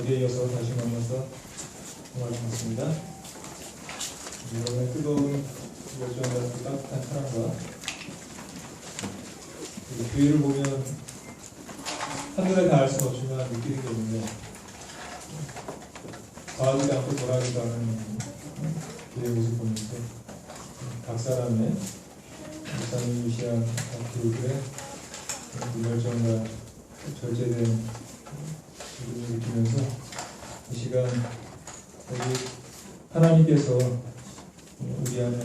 어제에 이어서 다시 만나서 정말 반갑습니다. 여러분의 뜨거운 열정과 따뜻한 사랑과 교회를 보면 한눈에 다 알 수는 없지만 느끼는 게 있는데 과하지도 않고 덜하지도 않은 교회의 모습 보면서 각 사람의 목사님이 유시한 교회들의 열정과 절제된 기분을 느끼면서 이 시간 우리 하나님께서 우리 안에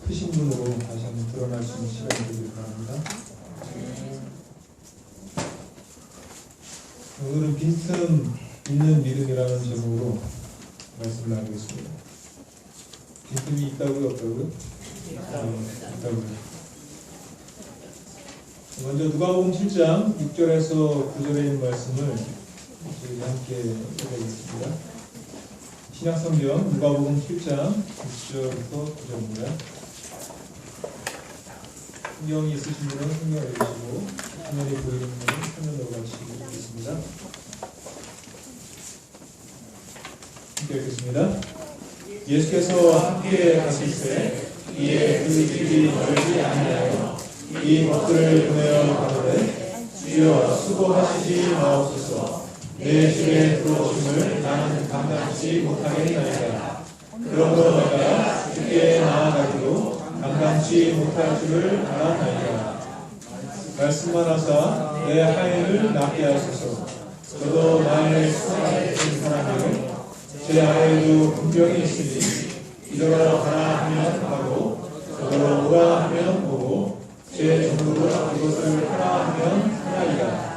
크신 분으로 다시 한번 드러날 수 있는 시간이 되길 바랍니다. 오늘은 빈틈 있는 믿음이라는 제목으로 말씀을 나누겠습니다. 빈틈이 있다고요? 없다고요? 있다고요. 먼저 누가복음 7장 6절에서 9절에 있는 말씀을 저희 함께 읽어보겠습니다. 신약성경 누가복음 7장 6절부터 9절입니다. 성경이 있으신 분은 성경을 읽으시고 화면에 보이는 분은 화면으로 같이 읽겠습니다. 함께 읽겠습니다. 예수께서 함께 가실 때 이에 그 길이 멀지 아니하여 이 벗들을 보내어 가는데 주여 수고하시지 마옵소서. 내 집에 들어오심을 나는 감당치 못하겠나이다. 그러므로 내가 주께 나아가기로 감당치 못할 줄을 알았나이다. 말씀만 하사 내 하인을 낫게 하소서. 저도 나의 수하에 든 사람이요 제 아래에도 분병이 있으니 이더러 가라 하면 가고 저더러 오라 하면 오고 제 종으로 그것을 하라 하면 하나이다.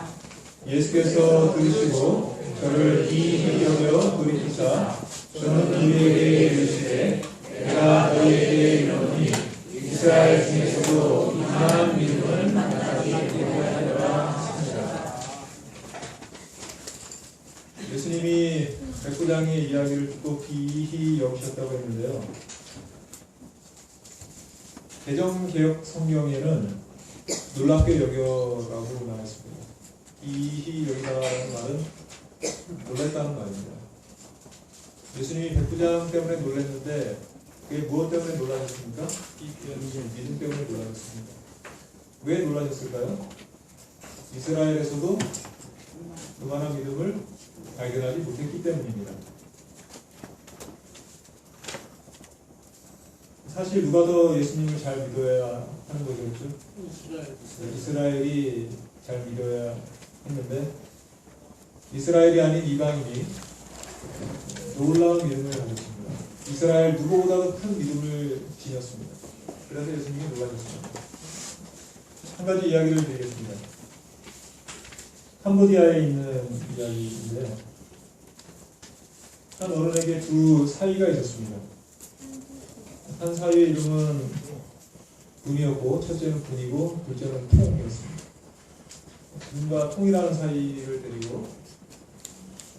예수께서 들으시고 저를 기이히 여겨 돌이키사 저는 너희에게 이르시되 내가 너희에게 이르노니 이스라엘 중에서도 이만한 믿음을 만나지 못하리라 하시니라. 예수님이 백부장의 이야기를 듣고 기이히 여기셨다고 했는데요. 개정개혁 성경에는 놀랍게 여겨라고 나왔습니다. 기이히 여기다라는 말은 놀랬다는 말입니다. 예수님이 백부장 때문에 놀랐는데 그게 무엇 때문에 놀라셨습니까? 믿음 때문에 놀라셨습니다. 왜 놀라셨을까요? 이스라엘에서도 그만한 믿음을 발견하지 못했기 때문입니다. 사실 누가 더 예수님을 잘 믿어야 하는 거겠죠? 이스라엘이 잘 믿어야 했는데 이스라엘이 아닌 이방인이 놀라운 믿음을 가졌습니다. 이스라엘 누구보다도 큰 믿음을 지녔습니다. 그래서 예수님이 놀라셨습니다. 한 가지 이야기를 드리겠습니다. 캄보디아에 있는 이야기인데 한 어른에게 두 사위가 있었습니다. 한 사위의 이름은 군이었고 첫째는 군이고 둘째는 통이었습니다. 군과 통이라는 사위를 데리고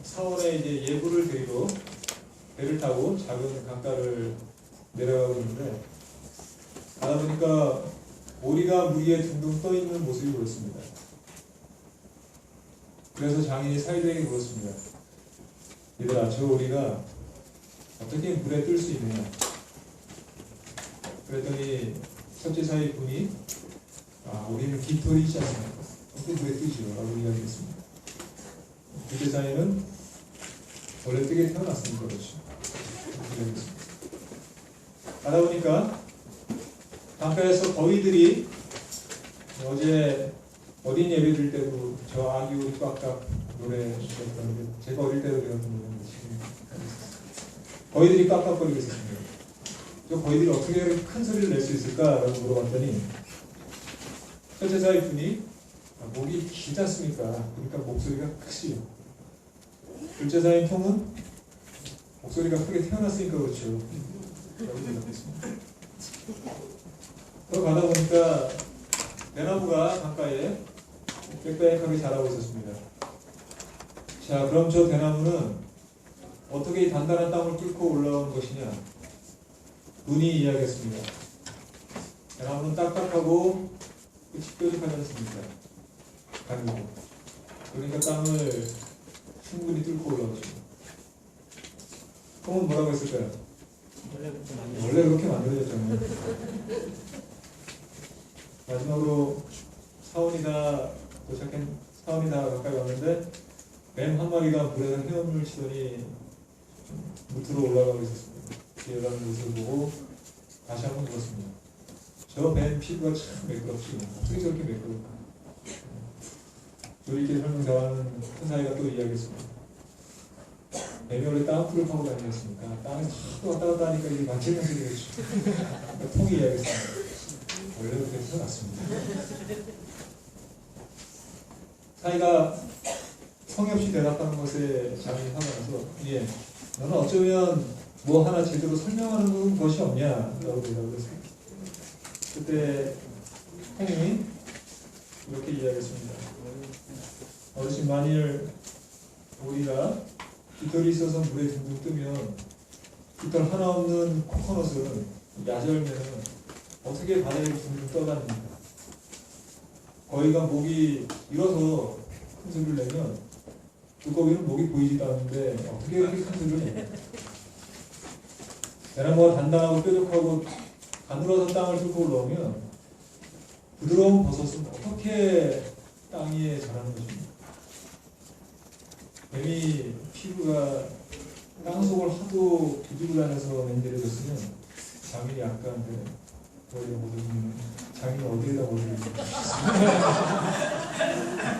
사원에 이제 예부를 데리고 배를 타고 작은 강가를 내려가고 있는데 가다 보니까 오리가 물 위에 둥둥 떠 있는 모습이 보였습니다. 그래서 장인이 사위들에게 물었습니다. 얘들아, 저 오리가 어떻게 물에 뜰 수 있느냐? 그랬더니 첫째 사위 분이 오리는 깃털이 있지 않습니까? 어떻게 물에 뜨지요? 라고 이야기했습니다. 둘째 사위는 원래 뜨게 태어났으니까 그렇죠. 가다 보니까 강가에서 거위들이 어제 어린 예배 드릴 때도 저 아기 오리 꽉꽉 노래 주셨던데 제가 어릴 때도 배웠던 노래인데 지금 거위들이 꽉꽉거리고 있었습니다. 저 거위들이 어떻게 이렇게 큰 소리를 낼 수 있을까라고 물어봤더니 첫째 사위 분이 목이 길지 않습니까? 그러니까 목소리가 크지요. 둘째 사위 통은 목소리가 크게 태어났으니까 그렇죠. 라고 대답했습니다. 또 가다 보니까 대나무가 강가에 빽빽하게 자라고 있었습니다. 자, 그럼 저 대나무는 어떻게 이 단단한 땅을 뚫고 올라온 것이냐? 분이 이야기했습니다. 대나무는 딱딱하고 끝이 뾰족하지 않습니까? 강이고. 그러니까 땅을 충분히 뚫고 올라오죠. 성은 뭐라고 했을까요? 원래 그렇게 만들어졌잖아요. 마지막으로 사원이다 가까이 왔는데 뱀 한 마리가 물에서 헤엄을 치더니 밑으로 올라가고 있었습니다. 기어가는 모습을 보고 다시 한번 물었습니다. 저 뱀 피부가 참 매끄럽지. 어떻게 저렇게 매끄럽까? 조리께 설명 잘하는 큰 사이가 또 이야기했습니다. 뱀이 원래 땅굴을 파고 다니겠습니까? 땅에서 자꾸 왔다 갔다 하니까 이게 만지면서 되겠죠. 그러니까 통이 이야기했습니다. 원래 그렇게 해서 났습니다. 사이가 성의 없이 대답하는 것에 잠이 화가 나서 예, 너는 어쩌면 뭐 하나 제대로 설명하는 것이 없냐? 라고 대답을 했습니다. 그때 형님이 이렇게 이야기했습니다. 어르신, 만일 우리가 깃털이 있어서 물에 둥둥 뜨면 깃털 하나 없는 코코넛은 야절면은 어떻게 바다에 둥둥 떠다닙니까? 거위가 목이 일어서 큰 소리를 내면 두꺼비는 목이 보이지도 않는데 어떻게 이렇게 큰 소리를 내요? 대나무가 단단하고 뾰족하고 가늘어서 땅을 뚫고 올라오면 부드러운 버섯은 어떻게 땅 위에 자라는 것입니까? 뱀이 피부가 땅속을 하도 뒤지고 다녀서 맨들해졌으면 장인이 약간 장인이 어디에다 머리를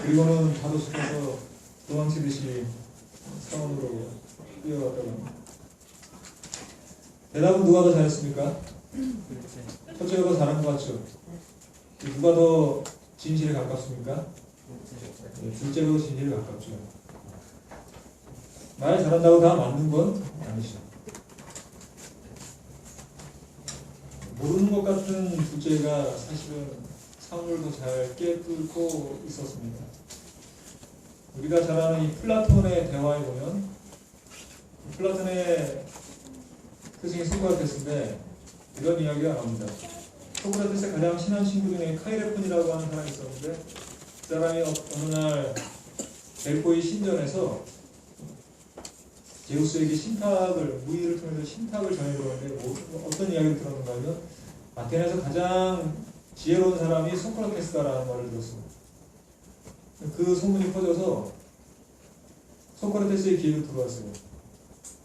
그리고는 파도 숲에서 도망치듯이 사원으로 뛰어갔다고 합니다. 대답은 누가 더 잘했습니까? 첫째가 더 잘한 것 같죠? 누가 더 진실에 가깝습니까? 네, 둘째가 더 진실에 가깝죠. 말 잘한다고 다 맞는 건 아니죠. 모르는 것 같은 둘째가 사실은 사물을 더 잘 깨뚫고 있었습니다. 우리가 잘 아는 이 플라톤의 대화에 보면 플라톤의 스승이 소크라테스인데 이런 이야기가 나옵니다. 소크라테스의 가장 친한 친구 중에 카이레폰이라고 하는 사람이 있었는데 그 사람이 어느 날 델포이 신전에서 제우스에게 무의를 통해서 신탁을 전해들었는데 어떤 이야기를 들었는가 하면 아테네에서 가장 지혜로운 사람이 소크라테스다라는 말을 들었습니다. 그 소문이 퍼져서 소크라테스의 귀에도 들어왔어요.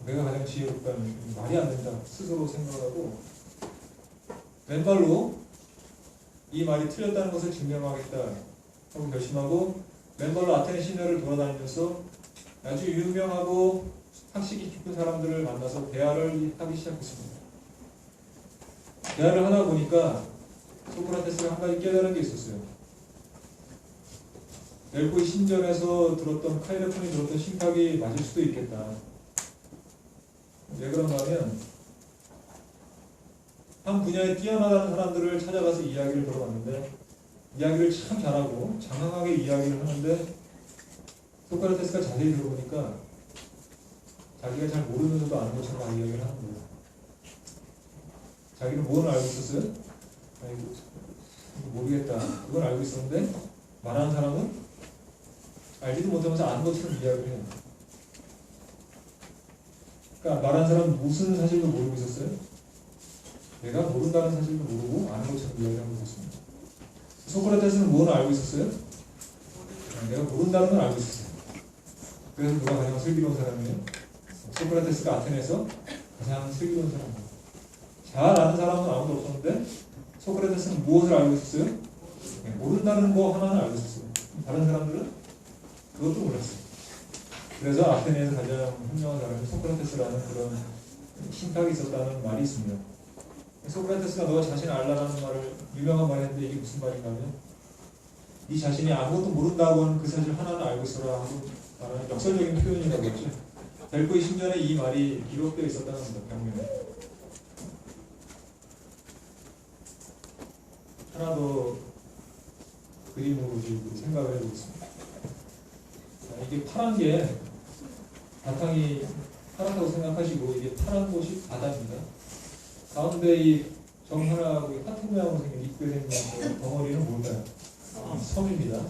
내가 가장 지혜롭다는 말이 안 된다 스스로 생각하고 맨발로 이 말이 틀렸다는 것을 증명하겠다 하고 결심하고 맨발로 아테네 시내를 돌아다니면서 아주 유명하고 학식이 깊은 사람들을 만나서 대화를 하기 시작했습니다. 대화를 하다 보니까 소크라테스가 한 가지 깨달은 게 있었어요. 델포이 신전에서 들었던 카이레폰이 들었던 신탁이 맞을 수도 있겠다. 왜 그런가 하면 한 분야에 뛰어나다는 사람들을 찾아가서 이야기를 들어봤는데 이야기를 참 잘하고 장황하게 이야기를 하는데 소크라테스가 자세히 들어보니까 자기가 잘 모르면서도 아는 것처럼 이야기를 하는 거예요. 자기는 뭘 알고 있었어요? 아이고, 모르겠다. 그건 알고 있었는데 말하는 사람은 알지도 못하면서 아는 것처럼 이야기를 해요. 그러니까 말하는 사람은 무슨 사실도 모르고 있었어요? 내가 모른다는 사실도 모르고 아는 것처럼 이야기하고 있었습니다. 소크라테스는 뭘 알고 있었어요? 내가 모른다는 걸 알고 있었어요. 그래서 누가 가장 슬기로운 사람이에요? 소크라테스가 아테네에서 가장 슬기로운 사람이에요. 잘 아는 사람은 아무도 없었는데 소크라테스는 무엇을 알고 있었어요? 모른다는 거 하나는 알고 있었어요. 다른 사람들은 그것도 몰랐어요. 그래서 아테네에서 가장 훌륭한 사람이 소크라테스라는 그런 신탁이 있었다는 말이 있습니다. 소크라테스가 너 자신을 알라라는 말을 유명한 말을 했는데 이게 무슨 말인가 하면 네 자신이 아무것도 모른다고 하는 그 사실 하나는 알고 있어라 하고 말하는 역설적인 표현이라고 했죠. 델포이 신전에 이 말이 기록되어 있었다는 겁니다. 병명에. 하나 더 그림으로 생각을 해보겠습니다. 이게 파란 게 바탕이 파랗다고 생각하시고 이게 파란 곳이 바다입니다. 가운데 이 정하나하고 하트 모양으로 생긴 이쁘게 생긴 덩어리는 뭘까요? 섬입니다.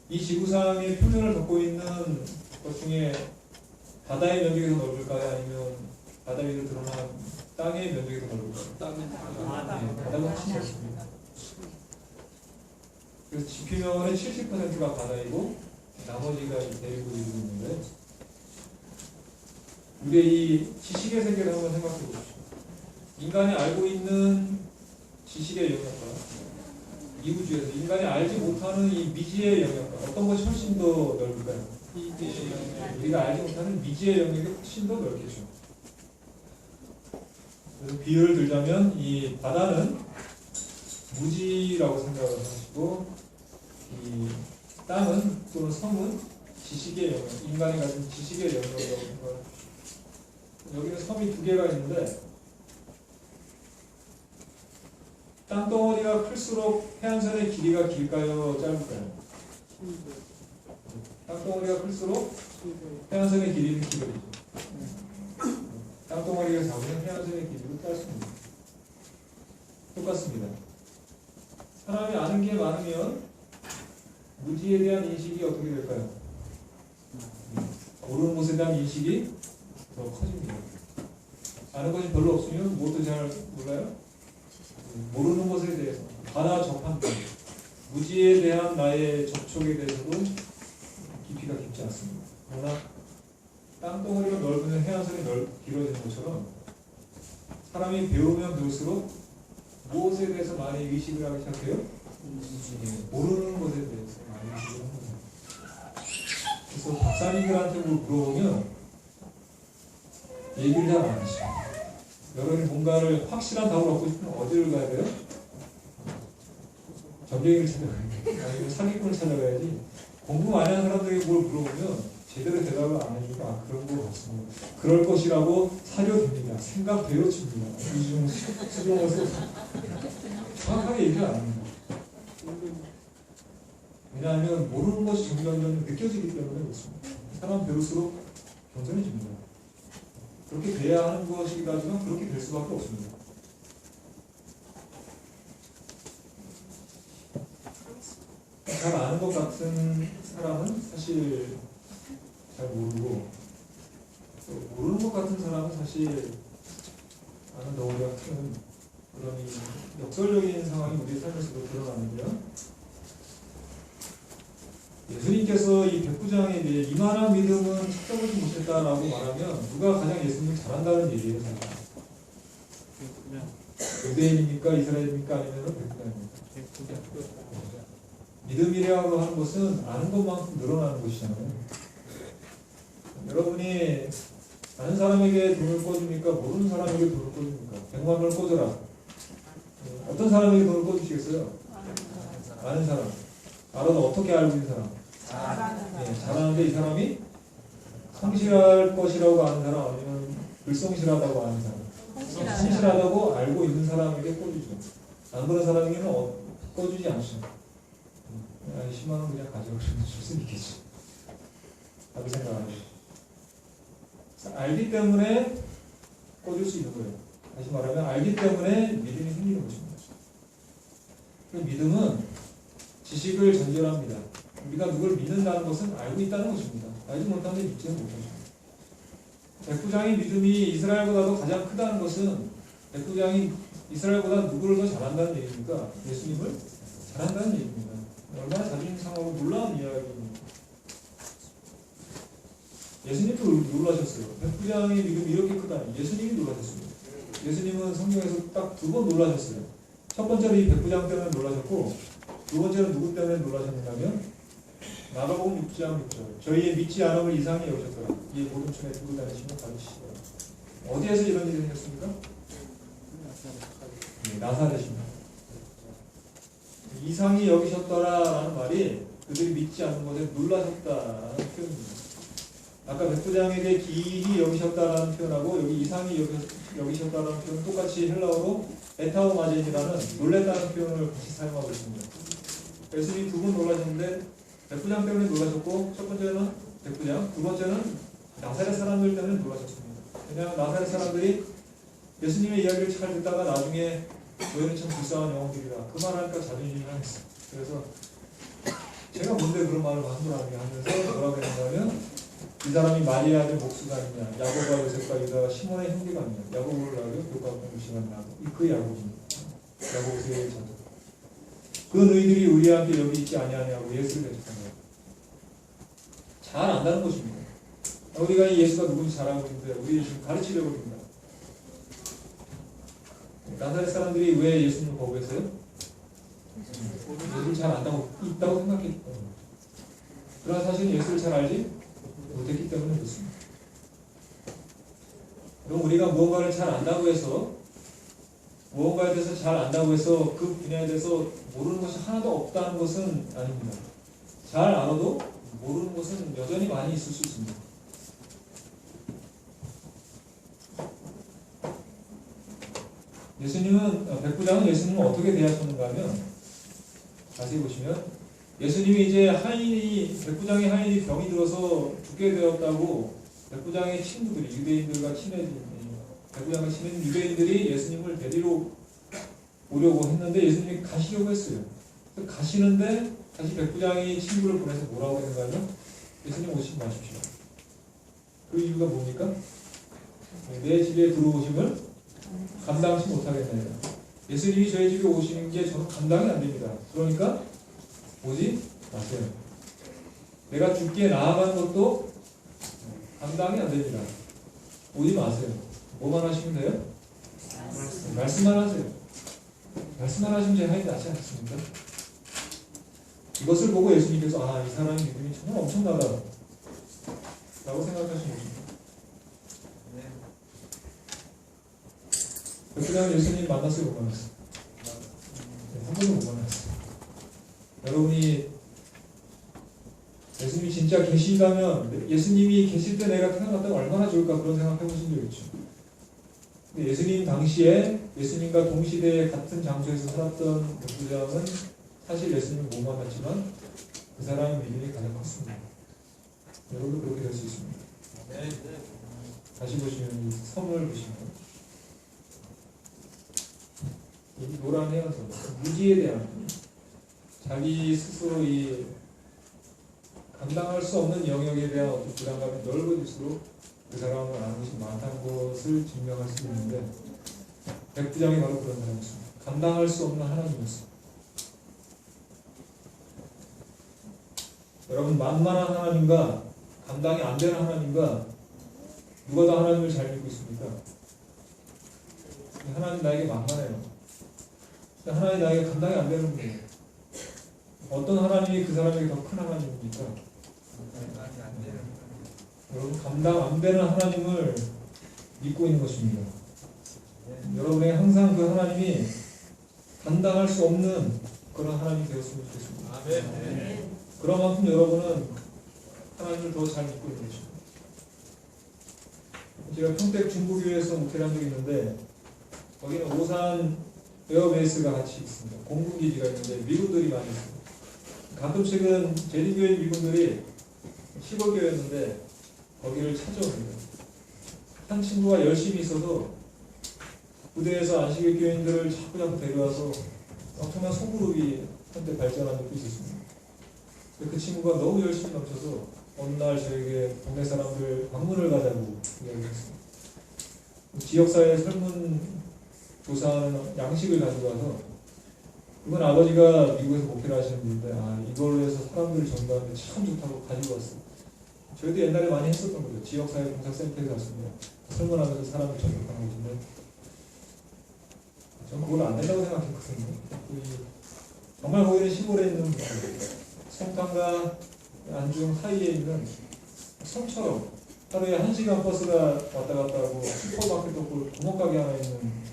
이 지구상의 표면을 덮고 있는 것 중에 바다의 면적이 더 넓을까요? 아니면 바다 위로 드러난 땅의 면적이 더 넓을까요? 네, 바다가 훨씬 넓습니다. 그래서 지표면의 70%가 바다이고 나머지가 이 대륙을 이루고 있는데, 우리의 이 지식의 세계를 한번 생각해 보십시오. 인간이 알고 있는 지식의 영역과 이 우주에서 인간이 알지 못하는 이 미지의 영역과 어떤 것이 훨씬 더 넓을까요? 우리가 알지 못하는 미지의 영역이 훨씬 더 넓겠죠. 그래서 비유를 들자면 이 바다는 무지라고 생각을 하시고, 이 땅은 또는 섬은 지식의 영역, 인간이 가진 지식의 영역이라고 생각을 합시다. 여기는 섬이 두 개가 있는데, 땅덩어리가 클수록 해안선의 길이가 길까요? 짧을까요? 땅덩어리가 클수록 해안선의 길이는 길어지죠. 땅덩어리가 작으면 해안선의 길이도 짧습니다. 똑같습니다. 사람이 아는 게 많으면 무지에 대한 인식이 어떻게 될까요? 모르는 것에 대한 인식이 더 커집니다. 아는 것이 별로 없으면 무엇도 잘 몰라요? 모르는 것에 대해서 바다 접한다. 무지에 대한 나의 접촉에 대해서도 깊이가 깊지 않습니다. 그러나 땅덩어리가 넓으면 해안선이 길어지는 것처럼 사람이 배우면 배울수록 무엇에 대해서 많이 의식을 하기 시작해요? 모르는 것에 대해서 많이 의식을 합니다. 그래서 박사님들한테 물어보면 얘기를 잘 안 하시죠. 여러분이 뭔가를 확실한 답을 얻고 싶으면 어디를 가야 돼요? 전쟁이를 찾아가야 돼요. 아니면 사기꾼을 찾아가야지. 공부 많이 하는 사람들에게 뭘 물어보면 제대로 대답을 안 하니까 그런 거 같습니다. 그럴 것이라고 사료됩니다. 생각대로 칩니다. 수중을 정확하게 얘기를 안 합니다. 왜냐하면 모르는 것이 점점 느껴지기 때문에 그렇습니다. 사람 배울수록 겸손해집니다. 그렇게 돼야 하는 것이기도 하지만 그렇게 될 수밖에 없습니다. 잘 아는 것 같은 사람은 사실 잘 모르고, 또 모르는 것 같은 사람은 사실 아는 덩어리가 큰 그런 역설적인 상황이 우리 삶에서도 드러나는데요. 예수님께서 이 백부장에 대해 이만한 믿음은 찾아보지 못했다라고 말하면 누가 가장 예수님을 잘한다는 얘기예요, 사실. 유대인입니까? 이스라엘입니까? 아니면 백부장입니까? 믿음이라고 하는 것은 아는 것만큼 늘어나는 것이잖아요. 여러분이 아는 사람에게 돈을 꿔줍니까? 모르는 사람에게 돈을 꿔줍니까? 100만 원을 꿔줘라. 어떤 사람에게 돈을 꿔주시겠어요? 아는 사람. 알아도 어떻게 알고 있는 사람? 잘하는데 이 사람이 성실할 것이라고 아는 사람, 아니면 불성실하다고 아는 사람? 성실하다고 알고 있는 사람에게 꿔주죠. 안 그런 사람에게는 꿔주지 않죠. 10만 원 그냥 가져가면 줄 수 있겠지. 라고 생각하죠. 알기 때문에 꿔줄 수 있는 거예요. 다시 말하면 알기 때문에 믿음이 생기는 것입니다. 그 믿음은 지식을 전제합니다. 우리가 누굴 믿는다는 것은 알고 있다는 것입니다. 알지 못하면 믿지는 못하죠. 백부장의 믿음이 이스라엘보다도 가장 크다는 것은 백부장이 이스라엘보다 누구를 더 잘한다는 얘기입니까? 예수님을 잘한다는 얘기입니다. 얼마나 자존심 상하고 놀라운 이야기입니다. 예수님도 놀라셨어요. 백부장의 믿음이 이렇게 크다니 예수님이 놀라셨습니다. 예수님은 성경에서 딱 두 번 놀라셨어요. 첫 번째로 이 백부장 때문에 놀라셨고, 두 번째로 누구 때문에 놀라셨냐면 마가복음 6장 6절 저희의 믿지 않음을 이상히 여기셨더라. 이 모든 춤에 두고 다니시며 가르치시더라. 어디에서 이런 일이 생겼습니까? 나사렛입니다. 이상히 여기셨더라라는 말이 그들이 믿지 않는 것에 놀라셨다라는 표현입니다. 아까 백부장에게 기이히 여기셨다라는 표현하고 여기 이상히 여기셨다라는 표현 똑같이 헬라어로 에타오마젠이라는 놀랬다는 표현을 같이 사용하고 있습니다. 예수님이 두 번 놀라셨는데 백부장 때문에 놀라셨고, 첫 번째는 백부장, 두 번째는 나사렛 사람들 때문에 놀라셨습니다. 왜냐하면 나사렛 사람들이 예수님의 이야기를 잘 듣다가 나중에 너희는 참 불쌍한 영혼들이다. 그 말하니까 자존심이 상했어. 그래서 제가 뭔데 그런 말을 함부로 하게 하면서 뭐라고 했냐면 이 사람이 마리아 아들 목수가 아니냐, 야곱과 요셉과 유다가 시몬의 형제가 아니냐, 야곱을 낳고 교과 공부 시간 나고 그 야곱입니다. 야곱의 자손. 그 너희들이 우리와 함께 여기 있지 아니하냐고 예수를 대적합니다. 잘 안다는 것입니다. 우리가 이 예수가 누군지 잘 알고 있는데 우리 지금 가르치려고 합니다. 나사렛 사람들이 왜 예수님을 거부했어요? 예수를 잘 안다고 있다고 생각했기 때문에. 그러나 사실은 예수를 잘 알지 못했기 때문에 그렇습니다. 그럼 우리가 무언가를 잘 안다고 해서 무언가에 대해서 잘 안다고 해서 그 분야에 대해서 모르는 것이 하나도 없다는 것은 아닙니다. 잘 알아도 모르는 것은 여전히 많이 있을 수 있습니다. 백부장은 예수님을 어떻게 대하셨는가 하면 자세히 보시면 예수님이 이제 백부장의 하인이 병이 들어서 죽게 되었다고 백부장의 친구들이 유대인들과 백부장과 친해진 유대인들이 예수님을 데리러 오려고 했는데 예수님이 가시려고 했어요. 가시는데 다시 백부장이 친구를 보내서 뭐라고 했는가 하면 예수님 오시지 마십시오. 그 이유가 뭡니까? 내 집에 들어오심을 감당하지 못하겠네요. 예수님이 저희 집에 오시는 게 저는 감당이 안 됩니다. 그러니까 오지 마세요. 내가 죽기에 나아가는 것도 감당이 안 됩니다. 오지 마세요. 뭐만 하시면 돼요? 말씀만 하세요. 말씀만 하시면 제 하인이 낫지 않습니까? 이것을 보고 예수님께서 이 사람의 믿음이 정말 엄청나다 라고 생각하시는 것입니다. 백부장은 예수님 만났어요? 못 만났어요? 한 번도 못 만났어요. 여러분이 예수님이 진짜 계시다면 예수님이 계실 때 내가 태어났다면 얼마나 좋을까 그런 생각 해보신 적 있죠. 근데 예수님 당시에 예수님과 동시대에 같은 장소에서 살았던 백부장은 사실 예수님을 못 만났지만 그 사람의 믿음이 가장 컸습니다. 여러분도 그렇게 될 수 있습니다. 다시 보시면 이 선을 보시면 이 노란 헤어서 무지에 대한 자기 스스로 이 감당할 수 없는 영역에 대한 어떤 부담감이 넓어질수록 그 사람을 아는 것이 많다는 것을 증명할 수 있는데 백부장이 바로 그런 사람이었습니다. 감당할 수 없는 하나님이었습니다. 여러분 만만한 하나님과 감당이 안 되는 하나님과 누가 더 하나님을 잘 믿고 있습니까? 하나님 나에게 만만해요. 하나님 나에게 감당이 안 되는 분이에요. 어떤 하나님이 그 사람에게 더 큰 하나님입니까? 여러분 감당 안 되는 하나님을 믿고 있는 것입니다. 여러분에게 항상 그 하나님이 감당할 수 없는 그런 하나님이 되었으면 좋겠습니다. 그런 만큼 여러분은 하나님을 더 잘 믿고 있는 것입니다. 제가 평택 중부교회에서 목회를 한 적이 있는데 거기는 오산 에어베이스가 같이 있습니다. 공군기지가 있는데 미군들이 많이 있습니다. 가끔씩은 제주교회 미군들이 시골 교회였는데 거기를 찾아옵니다. 한 친구가 열심히 있어서 부대에서 안식일 교인들을 자꾸 데려와서 엄청난 소그룹이 한때 발전한 적도 있었습니다. 그 친구가 너무 열심히 넘쳐서 어느 날 저에게 동네 사람들 방문을 가자고 이야기했습니다. 지역사회 설문조사하는 양식을 가지고 와서 이번 아버지가 미국에서 목회를 하시는 분인데 이걸로 해서 사람들을 전도하는데 참 좋다고 가지고 왔어요. 저희도 옛날에 많이 했었던 거죠. 지역사회 봉사센터에 갔습니다. 설문하면서 사람을 전도하는 것인데 저는 그걸 안 된다고 생각했거든요. 정말 거기는 시골에 있는 성탄과 안중 사이에 있는 성처럼 하루에 1시간 버스가 왔다 갔다 하고 슈퍼마켓도 없고 구멍가게 하나 있는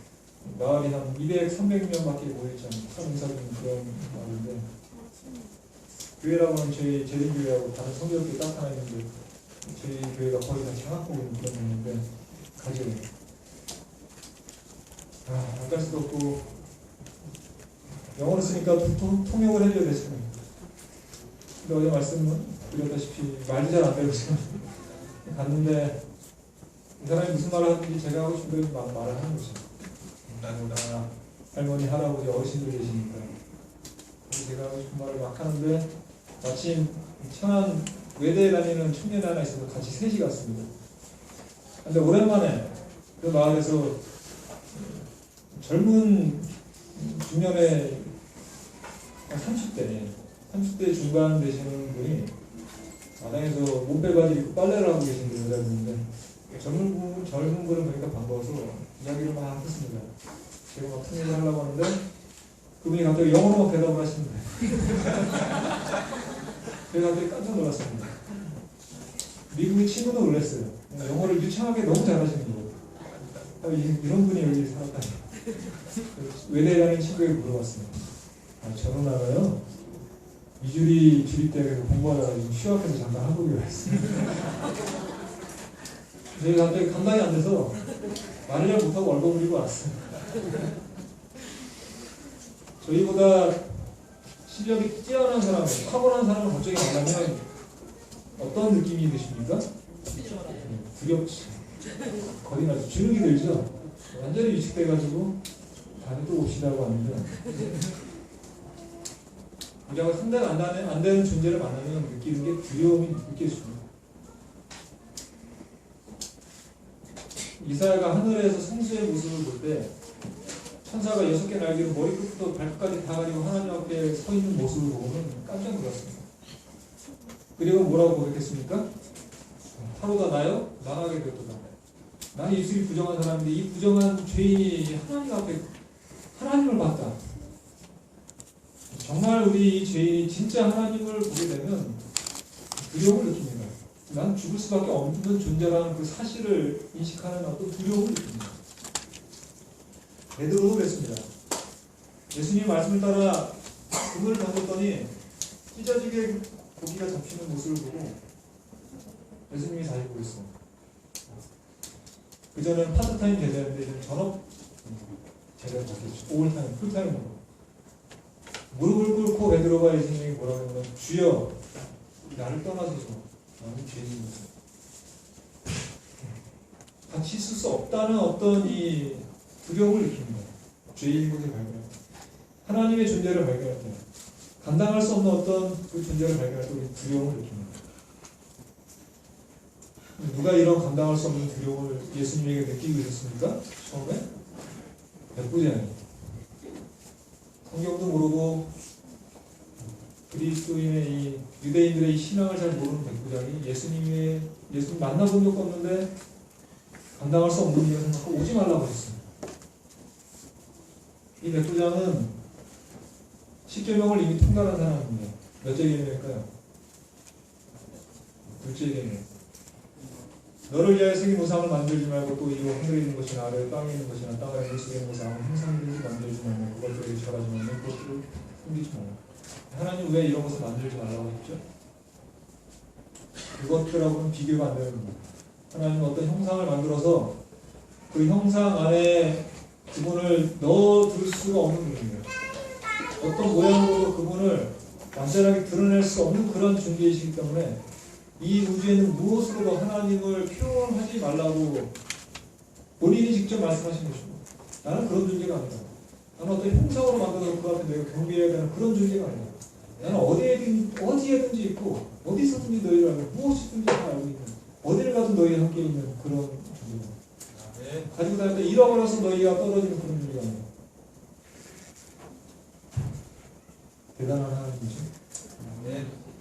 마을이 한 200, 300명밖에 모여있지 않은 참 인사적인 그런 마을인데 교회라고는 저희 제림교회하고 다른 성교육교 딱 하나 있는데 저희 교회가 거의 다 장악하고 있는 그런 분인데 가죠. 안 갈 수도 없고 영어를 쓰니까 통역을 해줘야 되잖아요. 근데 어제 말씀드렸다시피 말도 잘 안 되고 지금 갔는데 이 사람이 무슨 말을 하든지 제가 하고 싶은 대로 말을 하는 거죠. 할머니, 할아버지, 어르신들 계시니까 제가 하고 싶은 말을 막 하는데 마침 천안 외대에 다니는 청년이 하나 있어서 같이 셋이 갔습니다. 근데 오랜만에 그 마을에서 젊은 중년의 30대 중반 되시는 분이 마당에서 몸빼바지 입고 빨래를 하고 계신 여자분인데 젊은 분을 보니까 반가워서 이야기를 막 했습니다. 제가 막 승리를 하려고 하는데 그분이 갑자기 영어로 막 대답을 하시는 거예요. 제가 갑자기 깜짝 놀랐습니다. 미국의 친구는 놀랐어요. 영어를 유창하게 너무 잘하시는 거예요. 이런 분이 여기 살았다니. 외대에 다니는 친구에게 물어봤습니다. 저는 알아요. 미주리 주립대학에서 공부하다가 지금 휴학해서 잠깐 한국에 왔어요. 저희가 갑자기 감당이 안 돼서 말을 잘 못하고 얼버무리고 왔어요. 저희보다 실력이 뛰어난 사람, 탁월한 사람을 갑자기 만나면 어떤 느낌이 드십니까? 두렵지. 거의 나서 주눅이 들죠? 완전히 위축돼가지고 다들 또 옵시다고 하는데 우리가 상대가 안 되는 존재를 만나면 느끼는 게 두려움이 느껴집니다. 이사야가 하늘에서 성수의 모습을 볼 때 천사가 6개 날개로 머리끝부터 발끝까지 다 가지고 하나님 앞에 서 있는 모습을 보고는 깜짝 놀랐습니다. 그리고 뭐라고 고백했습니까? 하루가 나요? 망하게 되었도다. 나는 입술이 부정한 사람인데 이 부정한 죄인이 하나님 앞에 하나님을 봤다. 정말 우리 이 죄인이 진짜 하나님을 보게 되면 두려움을 느낍니다. 난 죽을 수밖에 없는 존재라는 그 사실을 인식하는 어떤 두려움을 느낍니다. 베드로도 그랬습니다. 예수님 말씀을 따라 그물을 던졌더니 찢어지게 고기가 잡히는 모습을 보고 예수님이 다시 보였어요. 그전엔 파트타임 제자였는데 이제 전업 제자가 바뀌었죠. 오울타임, 풀타임으로. 무릎을 꿇고 베드로가 예수님이 뭐라고 하냐면 주여 나를 떠나소서 나는 죄인입니다. 같이 있을 수 없다는 어떤 이 두려움을 느낍니다. 죄인인 것을 발견할 때 하나님의 존재를 발견할 때 감당할 수 없는 어떤 그 존재를 발견할 때 우리 두려움을 느낍니다. 누가 이런 감당할 수 없는 두려움을 예수님에게 느끼고 있었습니까? 처음에? 백부장이 성경도 모르고 그리스도인의 이 유대인들의 이 신앙을 잘 모르는 백부장이 예수님 만나본 적도 없는데 감당할 수 없는 일을 생각하고 오지 말라고 했습니다. 이 백부장은 십계명을 이미 통달한 사람입니다. 몇째 계명일까요? 둘째 계명. 너를 위하여 새긴 우상을 만들지 말고 또 이로 하늘에 있는 것이나 아래에 땅에 있는 것이나 땅 아래 물속에 있는 것을 아무 형상이든지 만들지 말고 그것들에게 절하지 말고 그것들을 숨기지 말고. 하나님 왜 이런 것을 만들지 말라고 했죠? 그것들하고는 비교가 안 되는 겁니다. 하나님은 어떤 형상을 만들어서 그 형상 안에 그분을 넣어둘 수가 없는 분입니다. 어떤 모양으로도 그분을 완전하게 드러낼 수 없는 그런 존재이시기 때문에 이 우주에는 무엇으로도 하나님을 표현하지 말라고 본인이 직접 말씀하신 것입니다. 나는 그런 존재가 아니다. 나는 어떤 형상으로 만들어서 그 앞에 내가 경배해야 되는 그런 존재가 아니다. 나는 어디에든지 있고 어디서든지 너희를 알고 무엇이든지 다 알고 있는 어디를 가도 너희와 함께 있는 그런 존재다. 가지고 다닐 때 잃어버려서 너희가 떨어지는 그런 존재가 아니다. 대단한 하나님이죠.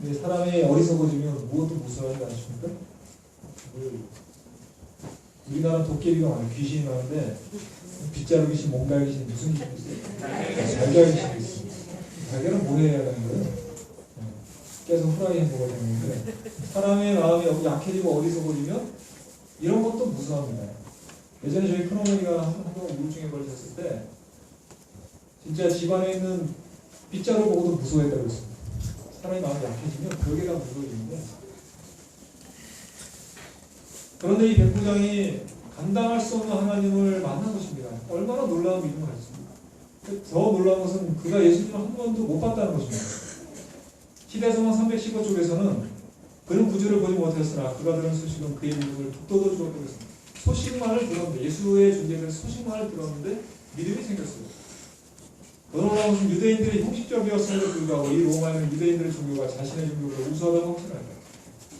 근데 사람이 어리석어지면 무엇도 무서워하지 않으십니까? 우리나라 도깨비가 많아요. 귀신이 많은데 빗자루 귀신, 몽갈 귀신 무슨 귀신이 있어요? 달걀 귀신이 있어요. 달걀은 뭐 해야 되는 거예요? 깨서 후라이 햄버거 되는데 사람의 마음이 약해지고 어리석어지면 이런 것도 무서워합니다. 예전에 저희 큰어머니가 한번 우울증에 걸리셨을 때 진짜 집안에 있는 빗자루 보고도 무서워했다고 했습니다. 사람이 마음이 약해지면 벽에 다 무서워지는데 그런데 이 백부장이 감당할 수 없는 하나님을 만난 것입니다. 얼마나 놀라운 믿음을 가졌습니까? 더 놀라운 것은 그가 예수님을 한 번도 못 봤다는 것입니다. 시대성경 315쪽에서는 그는 구주를 보지 못했으나 그가 들은 소식은 그의 믿음을 북돋워 주었다고 했습니다. 소식만을 들었는데 예수의 존재에 대한 소식만을 들었는데 믿음이 생겼어요. 놀라운 것은 유대인들이 형식적이었음에도 불구하고 이 로마에는 유대인들의 종교가 자신의 종교를 우수하다고 확신합니다.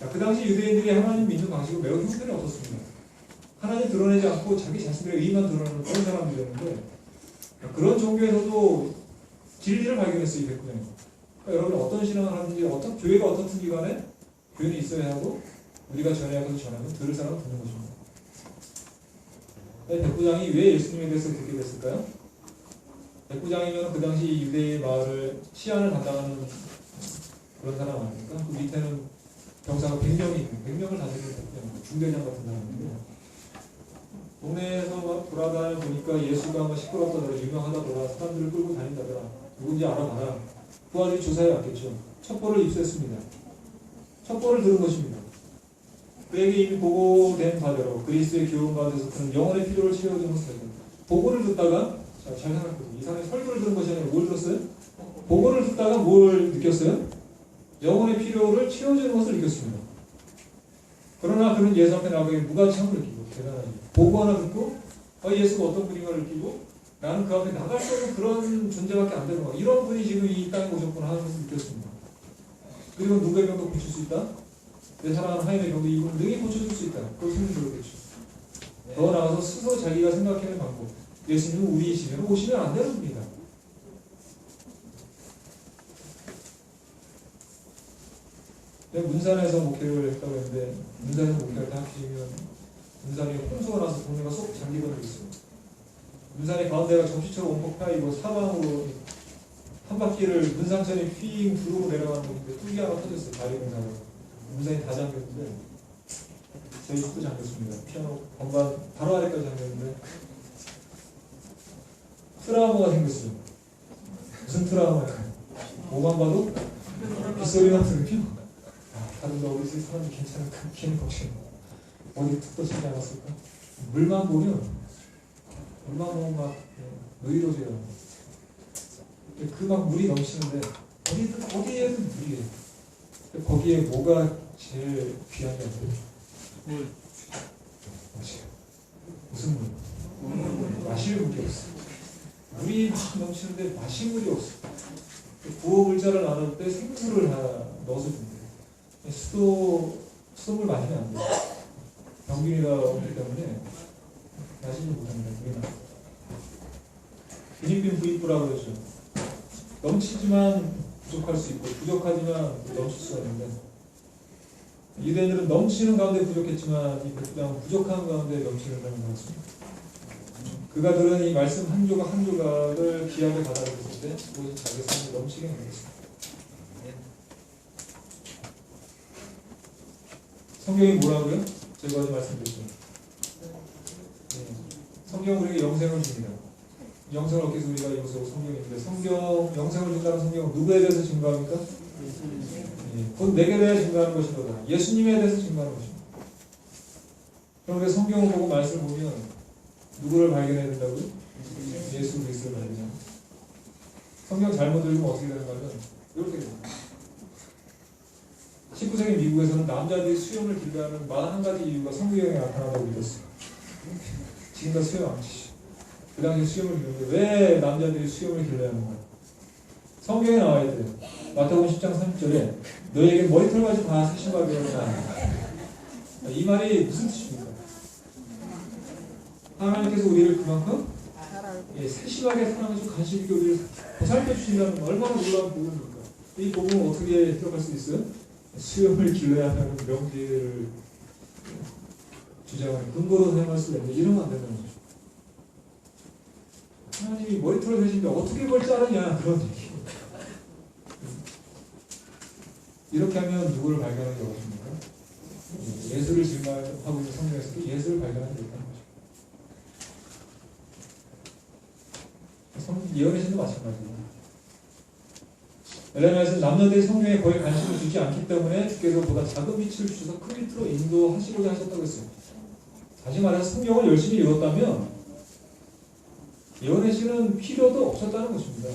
자, 그 당시 유대인들이 하나님 믿는 방식은 매우 형편없었습니다. 하나님 드러내지 않고 자기 자신들의 의만 드러내는 그런 사람들이었는데, 그런 종교에서도 진리를 발견했어요, 이 백부장이. 그러니까 여러분 어떤 신앙을 하든지 어떤 교회가 어떻든 기간에 교인이 있어야 하고 우리가 전해야 하고 전하면 들을 사람은 듣는 것입니다. 백부장이 왜 예수님에 대해서 듣게 됐을까요? 백부장이면 그 당시 유대의 마을을 치안을 담당하는 그런 사람 아닙니까? 그 밑에는 병사가 100명이 있고 100명을 다스리는 백부장, 중대장 같은 사람인데 동네에서 막 돌아다니 보니까 예수가 뭐 시끄럽다더라, 유명하다더라, 사람들을 끌고 다닌다더라, 누군지 알아봐라. 그 아들이 조사해 왔겠죠. 첩보를 입수했습니다. 첩보를 들은 것입니다. 그에게 이미 보고된 바대로 그리스도의 교훈 가운데서 그는 영혼의 필요를 채워주는 것을 보고를 듣다가, 자, 잘 생각해보세요. 이 사람이 설교를 들은 것이 아니라 뭘 들었어요? 보고를 듣다가 뭘 느꼈어요? 영혼의 필요를 채워주는 것을 느꼈습니다. 그러나 그는 예수 앞에 나가게 무가치함을 느끼고, 대단하죠. 보고 하나 듣고 예수가 어떤 분인가를 느끼고 나는 그 앞에 나갈 수 없는 그런 존재밖에 안 되는 거야. 이런 분이 지금 이 땅에 오셨구나 하는 것을 느꼈습니다. 그리고 누구의 병도 고칠 수 있다? 내 사랑하는 하인의 병도 이분 능히 고쳐줄 수 있다. 그걸 손을 들었겠죠. 더 나아가서 스스로 자기가 생각해낸 방법. 예수님은 우리 집에는 오시면 안 되는 분이다. 문산에서 목회를 했다고 했는데, 문산에서 목회를 다 하시면 문산에 홍수가 나서 동네가 쏙 잠기버리고 있어요. 문산의 가운데가 정치처럼 온폭 파이고 사방으로 한 바퀴를 문산천에 휘잉 두르고 내려가는 곳인데 뚫기 하나 터졌어요. 다리 공사로. 문산이 다 잠겼는데 저희 집도 잠겼습니다. 피아노 건반 바로 아래까지 잠겼는데 트라우마가 생겼어요. 무슨 트라우마야? 뭐만 봐도 빗소리만 들으면 다른데 어디 있을 사람이 괜찮을까? 괜히 걱정. 어디 툭 떠지지 않았을까? 물만 보면 막 의로져요. 그 막 물이 넘치는데 어디에든 물이에요. 거기에 뭐가 제일 귀하냐고요? 물. 무슨 물? 마실 물이 없어. 물이 막 넘치는데 마실 물이 없어. 구호 글자를 나눌 때 생수를 다 넣어서 준대요. 수돗물 마시면 안 돼요. 병균이가 없기 때문에 마시지 못합니다. 비니빈 부익부라고 그러죠. 넘치지만 부족할 수 있고 부족하지만 넘칠 수가 있는데 유대인들은 넘치는 가운데 부족했지만 이 백부장은 부족한 가운데 넘치는 사람인 것 같습니다. 그가 들은 이 말씀 한 조각 한 조각을 귀하게 받아들였을 때 그것이 자기 삶을 넘치게 만들었습니다. 성경이 뭐라고요? 제가 어제 말씀드렸죠. 성경은 우리에게 영생을 줍니다. 영생을 얻기 위해서 우리가 이것을 성경인데 영생을 준다는 성경은 누구에 대해서 증거합니까? 곧 내게 대해 증거하는 것이로다. 예수님에 대해서 증거하는 것입니다. 그런데 성경을 보고 말씀을 보면 누구를 발견해야 된다고요? 예수 그리스도를 발견해야 됩니다. 성경 잘못 읽으면 어떻게 되는가 하면 이렇게 됩니다. 19세기 미국에서는 남자들이 수염을 길게 하는 41가지 이유가 성경에 나타나다고 믿었어요. 지금 다 수염 안 치시. 그 당시에 수염을 기르는데 왜 남자들이 수염을 길러야 하는가? 성경에 나와 있대요. 마태복음 10장 30절에 너에게 머리털까지 다 세심하게 하라. 이 말이 무슨 뜻입니까? 하나님께서 우리를 그만큼 세심하게 사랑해서 관심 있게 우리를 보살펴 주신다는 건 얼마나 놀라운 복음입니까? 이 복음을 어떻게 해석할 수 있어요? 수염을 길러야 하는 명제를 주장하는 근거로 사용할 수가 있는데 이러면 안 된다는 거죠. 하나님이 머리털을 세신데 어떻게 그걸 자르냐 그런 얘기. 이렇게 하면 누구를 발견하기 어렵습니까? 예수를 증거하고 있는 성경에서도 예수를 발견하지 못하는 거죠. 예언의 신도 마찬가지입니다. 엘레나에서는 남녀들이 성경에 거의 관심을 주지 않기 때문에 주께서 보다 작은 빛을 주셔서 큰 빛으로 인도하시고자 하셨다고 했어요. 다시 말해서 성경을 열심히 읽었다면 예언의 신은 필요도 없었다는 것입니다.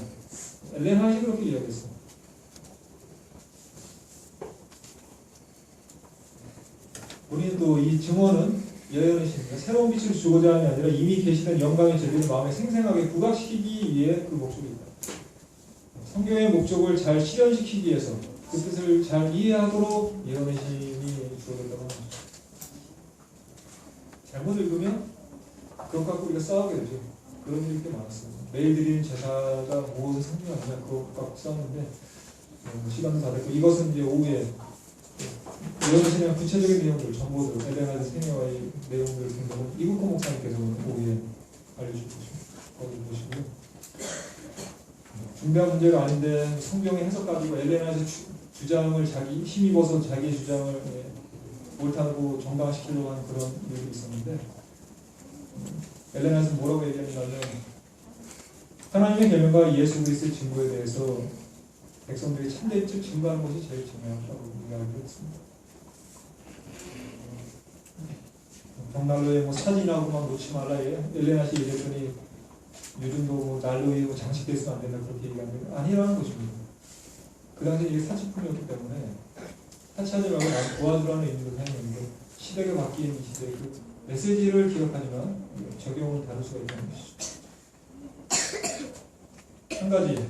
엘레나이 그렇게 이야기했어요. 본인도 이 증언은 예언의 신입니다. 새로운 빛을 주고자 하는 게 아니라 이미 계시된 영광의 진리를 마음에 생생하게 부각시키기 위해 그 목적이 있다. 성경의 목적을 잘 실현시키기 위해서 그 뜻을 잘 이해하도록 예언의 힘이 주어졌다고 합니다. 잘못 읽으면 그것 갖고 우리가 싸우게 되죠. 그런 일이 꽤 많았어요. 매일 드리는 제사가 무엇을 상징하느냐 그것 갖고 싸웠는데 시간도 다 됐고 이것은 이제 오후에 예언의 신의 구체적인 내용들 정보들 엘레나 세녀와의 내용들 등등은 이국호 목사님께서 오후에 알려줄 것입니다. 거기 보시고요. 중대한 문제가 아닌데 성경의 해석 가지고 엘레나의 주장을 자기 힘입어서 자기의 주장을 옳다고 정당시키려고 하는 그런 일이 있었는데 엘레나에서 뭐라고 얘기하냐면 하나님의 계명과 예수 그리스도의 증거에 대해서 백성들이 참된 즉 증거하는 것이 제일 중요하다고 이야기를 했습니다. 벽난로에 뭐 사진하고 막 놓지 말라 엘레나씨 얘기했더니 요즘도 뭐 난로에 뭐 장식돼서는 안 된다 그렇게 얘기하는데 아니라는 것입니다. 그 당시에 이게 사치품이었기 때문에 사치하지 말고 나를 도와주라는 의미로 사용했는데 시대가 바뀐 이 시대에 그 메시지를 기억하지만 적용을 다룰 수가 있다는 것이죠. 한 가지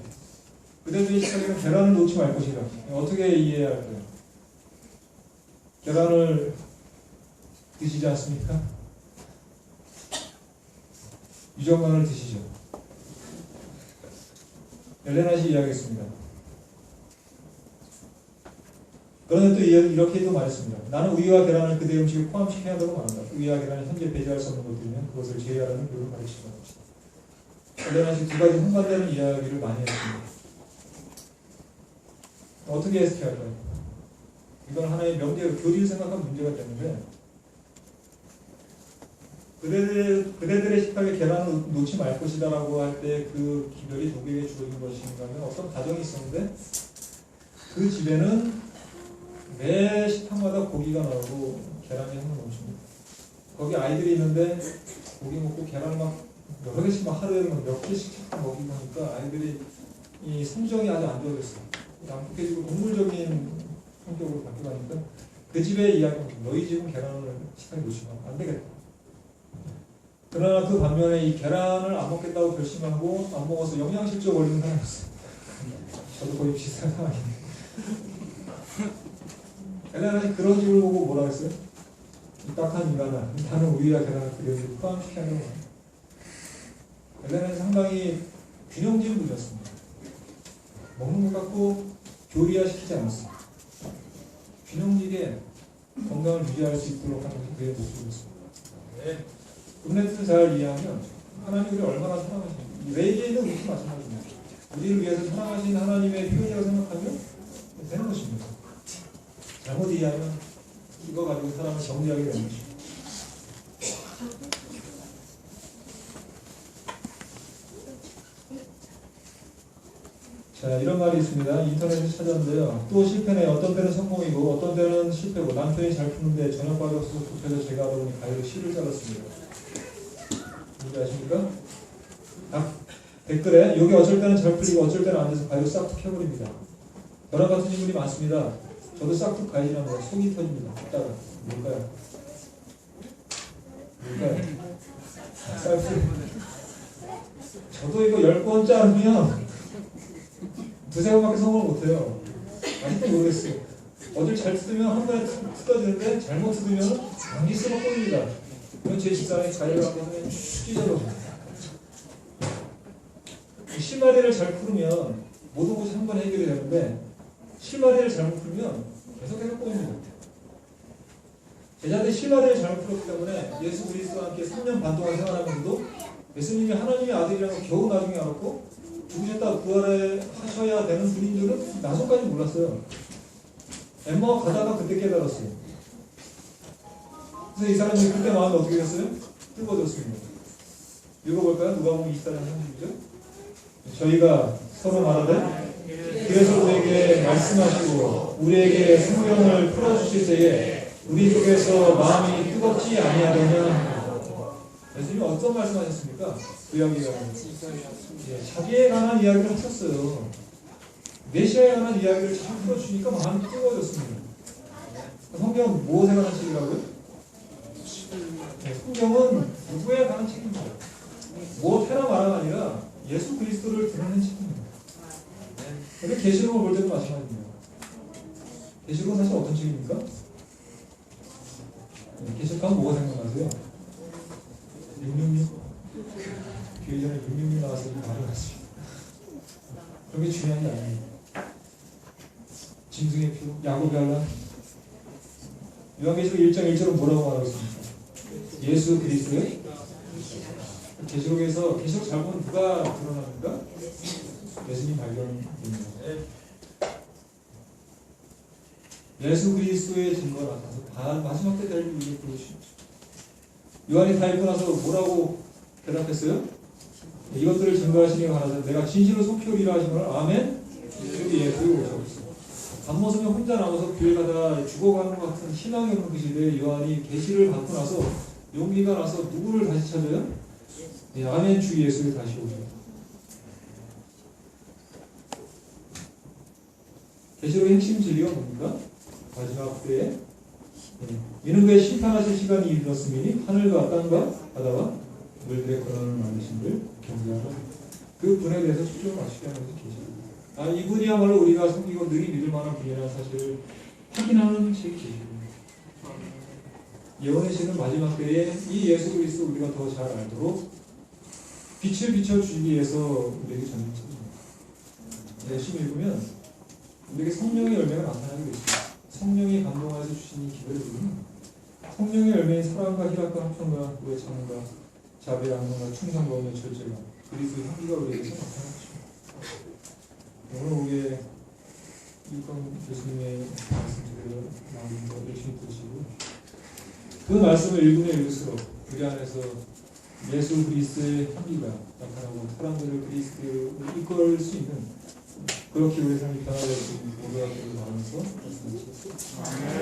그대들의 시각에는 계란을 놓지 말 것이라. 어떻게 이해해야 할까요? 계란을 드시지 않습니까? 유정란을 드시죠. 엘레나시 이야기했습니다. 그런데 또 이렇게도 말했습니다. 나는 우유와 계란을 그대의 음식에 포함시켜야 한다고 말한다. 우유와 계란이 현재 배제할 수 없는 것들이면 그것을 제외하라는 교훈을 가르치는 것이다. 엘레나시 두 가지 흥반되는 이야기를 많이 했습니다. 어떻게 해석해야 할까요? 이건 하나의 명제로 교리를 생각한 문제가 되는데 그대들의 식탁에 계란을 놓지 말 것이다 라고 할 때 그 기별이 누구에게 주어진 것인가 하면 어떤 가정이 있었는데 그 집에는 매 식탁마다 고기가 나오고 계란이 항상 넘칩니다. 거기 아이들이 있는데 고기 먹고 계란 막 여러 개씩 막 하루에 몇 개씩 먹이고 하니까 아이들이 이 성정이 아주 안 좋아졌어요. 양극해지고 동물적인 성격으로 바뀌어가니까 그 집의 이야기는 너희 집은 계란을 식탁에 놓치면 안 되겠다. 그러나 그 반면에 이 계란을 안 먹겠다고 결심하고 안 먹어서 영양실조 걸리는 사람이었어요. 저도 거의 비슷한 상황이네요. 엘레나는 그런 집을 보고 뭐라고 했어요? 이 딱한 인간아, 나는 우유와 계란을 그대로 포함시켜야 한다고 합니다. 엘레나는 상당히 균형진 분이었습니다. 먹는 것 갖고 교리화시키지 않았어요. 균형지게 건강을 유지할 수 있도록 하는 것이 그의 목표였습니다. 네. 은혜 뜻을 잘 이해하면 하나님 우리를 얼마나 사랑하시는지 레이에는 우리 마찬가지입니다. 우리를 위해서 사랑하신 하나님의 표현이라고 생각하면 되는 것입니다. 잘못 이해하면 이거 가지고 사람을 정리하게 되는 것입니다. 자, 이런 말이 있습니다. 인터넷에 찾았는데요. 또 실패네. 어떤 때는 성공이고 어떤 때는 실패고 남편이 잘 푸는데 저녁밥이 없어서 급해서 제가 하다 보니 가위로 실을 잘랐습니다. 뭔지 아십니까? 댓글에 여기 어쩔 때는 잘 풀리고 어쩔 때는 안 돼서 가위로 싹둑 켜버립니다. 저랑 같은 인물이 많습니다. 저도 싹둑 가위질합니다. 속이 터집니다. 이따가 뭘까요? 쌀풀. 저도 이거 10번 자르면 두세 번밖에 성공을 못해요. 아직도 모르겠어요. 어딜 잘 뜯으면 한 번에 뜯어지는데 잘못 뜯으면 장기 쓰고 꽂습니다. 이건 제 집사람이 가위를 갖고 그냥 찢어버립니다. 실마리를 잘 풀으면 모든 것이 한 번에 해결이 되는데 실마리를 잘못 풀면 계속해서 꼬입니다. 제자들이 실마리를 잘못 풀었기 때문에 예수 그리스도와 함께 3년 반 동안 생활하면서도 예수님이 하나님의 아들이라는 걸 겨우 나중에 알았고 죽으셨다 부활하셔야 되는 분인 줄은 나중까지 몰랐어요. 엠마오 가다가 그때 깨달았어요. 그래서 이 사람들이 그때 마음이 어떻게 됐어요? 뜨거워졌습니다. 읽어볼까요? 누가복음 24장 30절. 저희가 서로 말하되 그래서 우리에게 말씀하시고 우리에게 성령을 풀어주실 때에 우리 쪽에서 마음이 뜨겁지 아니하려냐. 예수님이 어떤 말씀하셨습니까? 그 이야기가 자기에 관한 이야기를 하셨어요. 메시아에 관한 이야기를 잘 풀어주니까 마음이 뜨거워졌습니다. 성경은 무엇에 관한 책이라고요? 성경은 누구에 관한 책입니다. 뭐 테라 마라가 아니라 예수 그리스도를 드러내는 책입니다. 근데 계시록을 볼 때도 마찬가지입니다. 계시록은 사실 어떤 책입니까? 계시록하면 뭐가 생각나세요? 666? 교회 전에 666 나와서 바로 갔습니다. 그런 게 중요한 게 아니에요. 짐승의 피, 야곱의 알라. 요한계시록 1장 1절은 뭐라고 말하고 있습니까? 예수 그리스도의 계시록에서 계시록 잘 보면 누가 드러납니까? 예수님 발견됩니다. 예수 그리스도의 증거가 나타나서 마지막 때 될 일을 보여주십시오. 요한이 다 읽고 나서 뭐라고 대답했어요? 이것들을 증거하시니 가라사대 내가 진실로 속히오리라 하시는 아멘. 우리 예수의 오셨어. 밤모섬에 혼자 남아서 교회 가다 죽어가는 것 같은 희망이 없는 그 시대에 요한이 계시를 받고 나서 용기가 나서 누구를 다시 찾아요? 아멘 주 예수를 다시 오셔. 계시록의 핵심 진리가 뭡니까? 마지막 때에 이는 그의 심판하실 시간이 이르렀으니 하늘과 땅과 바다와 물들의 권한을 만드신 걸 경배하라. 그 분에 대해서 초점을 맞추게 하는 것이 계시록입니다. 이분이야말로 우리가 섬기고 능히 믿을 만한 분이라는 사실을 확인하는 책이 계시록입니다. 예언의 책은 마지막 때에 이 예수 그리스도 우리가 더 잘 알도록 빛을 비춰주기 위해서 우리에게 전한 책입니다. 열심히 읽으면 우리에게 성령의 열매가 나타나게 되십니다. 성령이 감동하여서 주신 이 기도를 드리면 성령의 열매인 사랑과 희락과 합평과 우의 참음과 자비와 양론과 충성과 오늘 절제가 그리스도의 향기가 우리에게서 나타날 것입니다. 오늘 오후에 이건 교수님의 말씀대로 나오는 거 열심히 듣시고 그 말씀을 읽으면 읽을수록 우리 안에서 예수 그리스도의 향기가 나타나고 사람들을 그리스도로 이끌 수 있는 그렇게 우리 삶이 변화될 수 있는 모두가 되길 바라면서 말씀드리겠습니다.